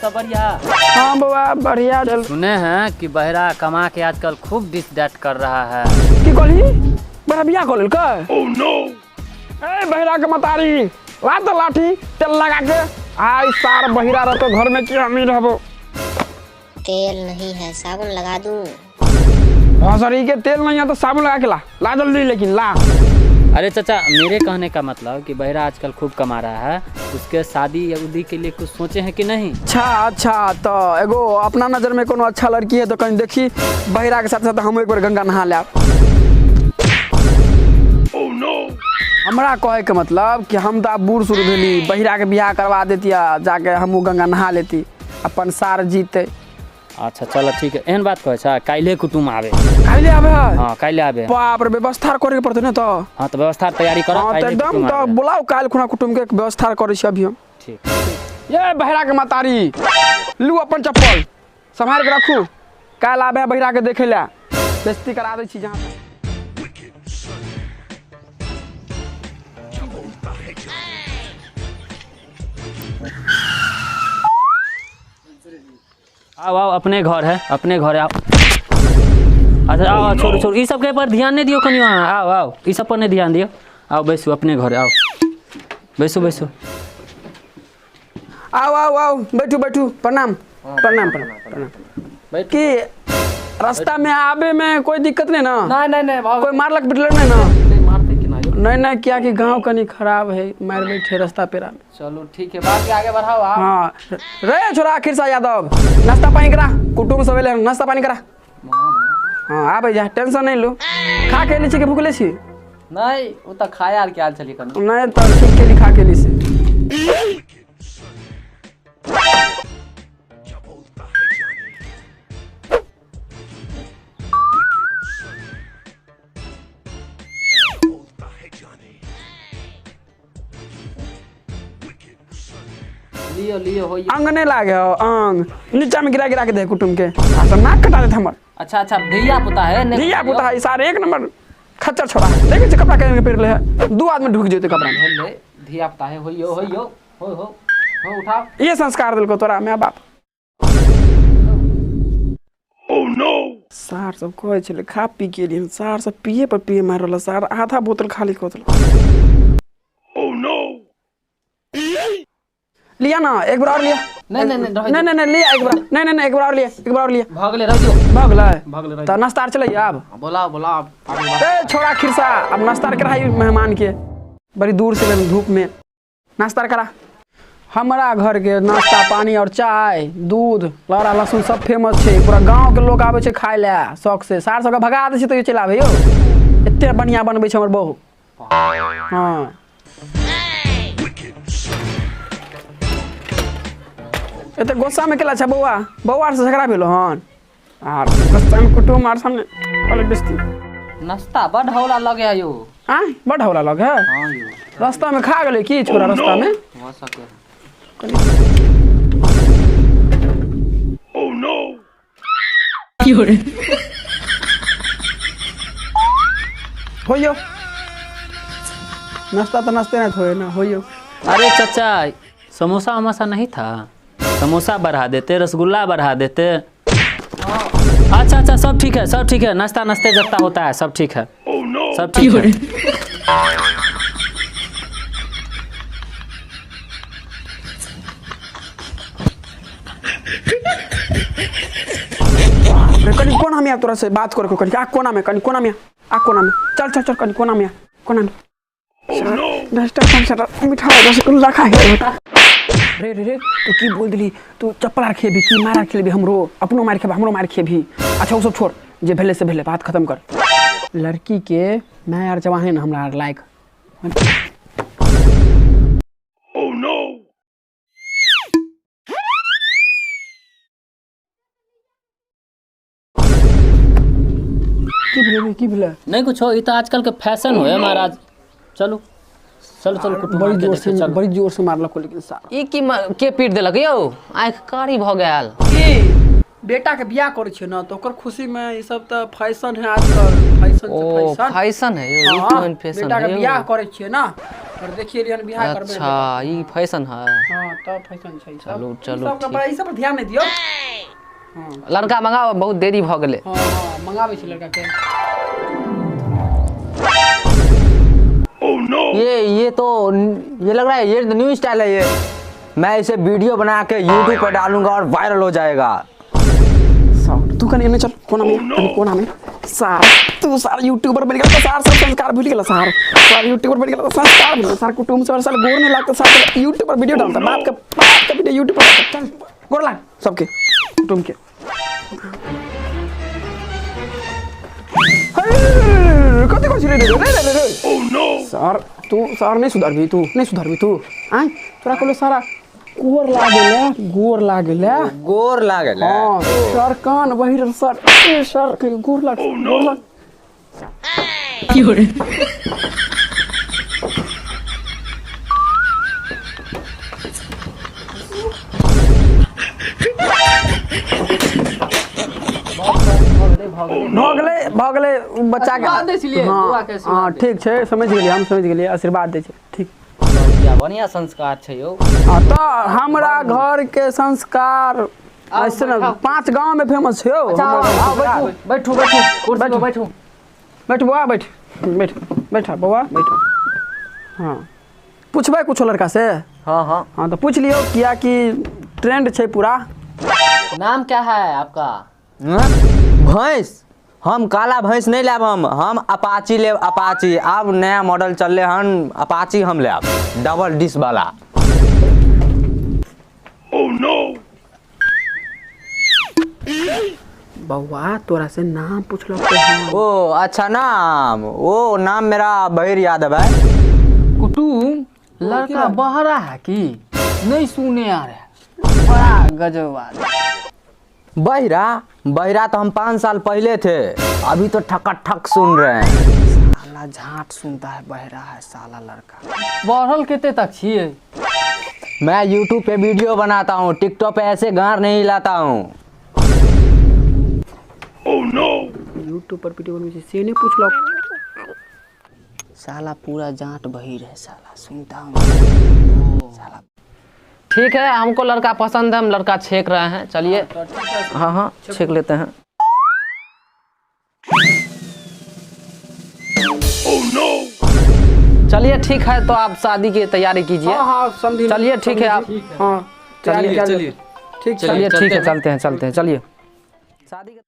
सब बढ़िया। हाँ बाबा बढ़िया। सुने हैं कि बहरा कमा के आजकल खूब डिस डैट कर रहा है। की कहली बड़ा बियाह कर लेलकै? Oh no. ए बहिरा के मतारी ला तो लाठी तेल लगा के आई सार बहिरा रह तो घर में कि हम ही रहबो। तेल नहीं है साबुन लगा दूं। हाँ सर के तेल नहीं है तो साबुन लगा के ला जल्दी लेकिन ला। अरे चाचा मेरे कहने का मतलब कि बहरा आजकल खूब कमा रहा है, उसके शादी या उदी के लिए कुछ सोचे हैं कि नहीं? अच्छा तो एगो अपना नजर में कोनो अच्छा लड़की है तो कहीं देखी बहिरा के साथ साथ हम एक बार गंगा नहा ले। हमरा कहे के मतलब कि हम तो बूढ़ शुरू भेली, बहिरा के बियाह करवा देतिया जाके हमू गंगा नहा लेती अपन सार जीते। अच्छा चलो ठीक है, एहन बात कहे छा काल्हे कुटुम आवे। काल्हे आवे? हां काल्हे आवे। बाप रे व्यवस्था करे के पड़ते न तो। हां तो व्यवस्था तैयारी करो। हां तो एकदम तो बुलाओ काल खुना कुटुम के व्यवस्था करे छी अभी हम। ठीक। ये बहिरा के मतारी लू अपन चप्पल संभाल के रखू, काल आवे बहिरा के देखे ला बेइज्जती करा दे छी जहां। आओ आओ अपने घर है, अपने घर आओ। अच्छा आओ छोड़ छोड़ ई सब के पर ध्यान नहीं दियो कनी। आओ आओ ई सब पर नहीं ध्यान दियो। आओ बैसो अपने घर आओ, बैसो बैसो। आओ आओ आओ बैठू बैठू। प्रणाम प्रणाम प्रणाम। कि रास्ता में आवे में कोई दिक्कत नहीं ना? नहीं कोई मारलक पिटलक नहीं ना? नहीं क्या कि गांव कनी खराब है, मार बैठे रास्ता पेरा में। चलो ठीक है बात के आगे बढ़ाओ आप। हाँ रे छोरा खिरसा यादव नाश्ता पानी करा, कुटुम सब एले नाश्ता पानी करा। हाँ आ भाई जा टेंशन नहीं लो। खा के लीची के भूख ले छी? नहीं वो तो खाया यार क्या चली कर। नहीं तो ठीक के लिए खा के ली से। लियो लियो हो। अंग नहीं लागे हो अंग नीचा में गिरा गिरा के दे कुटुम के अच्छा नाक कटा देत हमर। अच्छा धिया पुता है धिया पुता है सारे एक नंबर खच्चर छोड़ा देखे छ कपड़ा के पेर ले है दो आदमी ढुक जेते कपड़ा में। धिया पुता है होइयो होइयो हो उठाओ। ये संस्कार दिल को तोरा मैं बाप। Oh no. सार सब कहे छले खा पी के लिए सार सब पिए पर पिए मार रहल सार आधा बोतल खाली कोतल। Oh no. लिया ना एक बार और लिया। नहीं लिया एक बार। नहीं एक बार और लिया एक बार और लिया। भागले रह दियो भागले तो नाश्ता चले अब बोला ए छोड़ा खिरसा अब नाश्ता कराई मेहमान के बड़ी दूर से धूप में नाश्ता करा। हमारा घर के नाश्ता पानी और चाय दूध लड़ा लहसुन सब फेमस है, पूरा गांव के लोग आवे छे खाए ले शौक से। सार सबके भगा दे छी तो चला आवे यो एते बढ़िया बनबै छै हमर बहू। हां एते गोस्सा में केला छ बौआ बौआ से झगड़ा भेलो हन आर गोस्सा में कुटुम आर सामने अलग बेइज्जती। नाश्ता बड़ हौला लगे है यो। हां बड़ हौला लगे है। हां यो रास्ता में खा गेले की छोरा रास्ता में हो सके। Oh no. होइयो नाश्ता तो नाश्ते ना थोड़े ना होइयो। अरे चाचा समोसा वमोसा नहीं था? समोसा बढ़ा देते, रसगुल्ला बढ़ा देते। अच्छा सब ठीक है नाश्ता नाश्ते जब होता है सब ठीक है। सब ठीक है। कनी कोना में तोरा से बात करे कनी आ कोना में चल कनी कोना में नाश्ता पानी मिठाई रसगुल्ला खा के रे तू की बोल दिली तू चप्पल आर खेबी की मार खेलबी हमरो अपनो मार खेबी हमरो मार खेबी। अच्छा वो सब छोड़ जे भेले से भेले बात खत्म कर। लड़की के मैं यार जवान है ना हमरा लायक। Oh no. की भेले नहीं कुछ हो, ये तो आजकल के फैशन हो है महाराज। चलो बड़ी जोर से मारलक लेकिन सारा ई की के पीट देलक यौ आंख कारी भ गेल। बेटा के बियाह करे छै ना तो ओकर खुशी में ये सब तो फैशन है आजकल। फैशन है यो फैशन बेटा के बियाह करे छै ना और देखिए रियन बिहार करबे। अच्छा ई फैशन है। हां तब फैशन छै सब। चलो चलो सब के बड़ा ई सब पर ध्यान नहीं दियो। हां लड़का मंगाओ, बहुत देरी भ गेले। हां मंगावे छै लड़का के। ये तो ये लग रहा है, ये न्यू स्टाइल है ये। मैं इसे वीडियो बना के यूट्यूब पर डालूंगा और वायरल हो जाएगा। तू कने में चल कोना में, कोना में सार तू सार यूट्यूबर बन गया, सार सब संस्कार भूल गेला। सार यूट्यूबर बन गेला, संस्कार भूल। सार कुटुंब से साल गोर नहीं लागता, सार यूट्यूब पर वीडियो डालता। बाप का वीडियो यूट्यूब पर डालता। चल गोर लाग सबके कुटुंब के। कते को छिरे रे ओह नो सर तू सर नहीं सुधरबी, तू नहीं सुधरबी तू। आय तोरा कोले सारा गोर लागेला, गोर लागेला, गोर लागल। हां सर कान बहिर सर ए सर के गोर लाग, गोर लाग की हो रे। भगले बच्चा के आशीर्वाद दै छलियै, बुआ के आशीर्वाद हां ठीक छै, समझ गेलियै, हम समझ गेलियै, आशीर्वाद दै छै ठीक। बढ़िया संस्कार छै यौ। हां तो हमरा घर के संस्कार ऐसे ना 5 गांव में फेमस छै यौ। बैठो बैठो कुर्सी पे बैठो। बैठ बुआ बैठ बैठ बैठा बुआ बैठो। हां पूछबै कुछ लड़का से। हाँ हाँ हां तो पूछ लियो, किया कि ट्रेंड छै पूरा। नाम क्या है आपका? भैंस, हम काला भैंस नहीं लेब, हम अपाची लेब। अपाची अब नया मॉडल चल रहे हन, अपाची हम लेब, डबल डिश वाला। ओह नो बउआ तोरा से नाम पूछलो के। ओ अच्छा नाम, वो नाम मेरा बहिर यादव है। कुटुम लड़का बहरा है कि नहीं सुने आ रहा है, बड़ा गजब आदमी। बहिरा बहिरा तो हम 5 साल पहले थे, अभी तो ठक सुन रहे हैं। साला झाट सुनता है, बहरा है साला लड़का। बढ़ल केते तक छिए? मैं यूट्यूब पे वीडियो बनाता हूँ, टिकटॉक पे ऐसे गार नहीं लाता हूँ। ओह नो यूट्यूब पर वीडियो बनवे से नहीं पूछलो। साला पूरा जाट बहिर है साला, सुनता हूँ साला। ठीक है, हमको लड़का पसंद है, हम लड़का छेक रहे हैं। चलिए हाँ हाँ छेक लेते हैं। चलिए ठीक है, तो आप शादी की तैयारी कीजिए। हाँ समझी। चलिए ठीक है आप। हाँ चलिए ठीक चलिए ठीक है, चलते हैं चलिए शादी